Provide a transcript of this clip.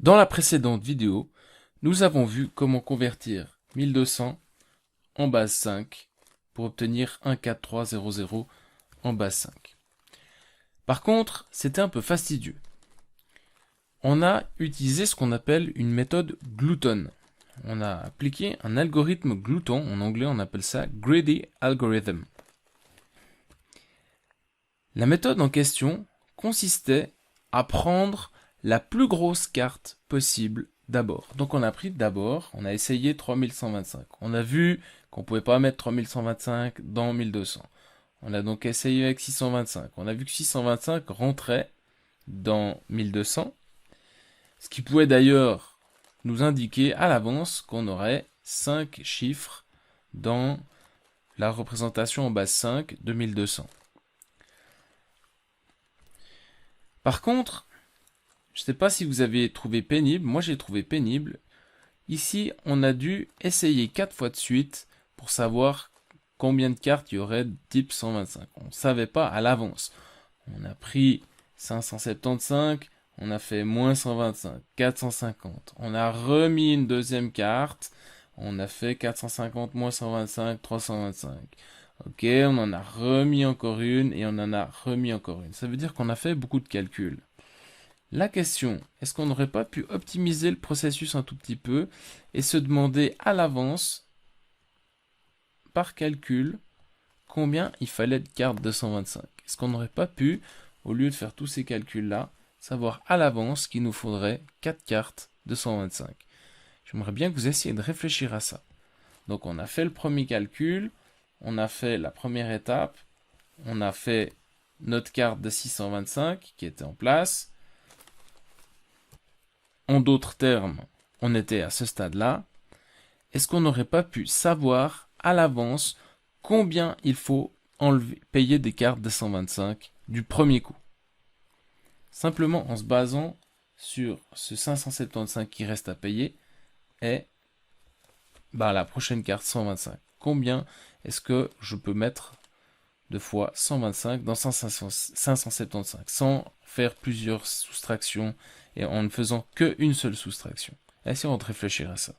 Dans la précédente vidéo, nous avons vu comment convertir 1200 en base 5 pour obtenir 14300 en base 5. Par contre, c'était un peu fastidieux. On a utilisé ce qu'on appelle une méthode glouton. On a appliqué un algorithme glouton, en anglais on appelle ça Greedy Algorithm. La méthode en question consistait à prendre la plus grosse carte possible d'abord. Donc on a essayé 3125. On a vu qu'on ne pouvait pas mettre 3125 dans 1200. On a donc essayé avec 625. On a vu que 625 rentrait dans 1200. Ce qui pouvait d'ailleurs nous indiquer à l'avance qu'on aurait 5 chiffres dans la représentation en base 5 de 1200. Par contre, je ne sais pas si vous avez trouvé pénible, moi j'ai trouvé pénible. Ici, on a dû essayer 4 fois de suite pour savoir combien de cartes il y aurait de type 125. On ne savait pas à l'avance. On a pris 575, on a fait moins 125, 450. On a remis une deuxième carte, on a fait 450 moins 125, 325. Ok, on en a remis encore une et on en a remis encore une. Ça veut dire qu'on a fait beaucoup de calculs. La question, est-ce qu'on n'aurait pas pu optimiser le processus un tout petit peu et se demander à l'avance, par calcul, combien il fallait de cartes 225? Est-ce qu'on n'aurait pas pu, au lieu de faire tous ces calculs-là, savoir à l'avance qu'il nous faudrait 4 cartes 225? J'aimerais bien que vous essayiez de réfléchir à ça. Donc on a fait le premier calcul, on a fait la première étape, on a fait notre carte de 625 qui était en place. En d'autres termes, on était à ce stade-là. Est-ce qu'on n'aurait pas pu savoir à l'avance combien il faut payer des cartes de 125 du premier coup? Simplement en se basant sur ce 575 qui reste à payer et la prochaine carte 125. Combien est-ce que je peux mettre de fois 125 dans 575 sans faire plusieurs soustractions et en ne faisant qu'une seule soustraction? Essayons de réfléchir à ça.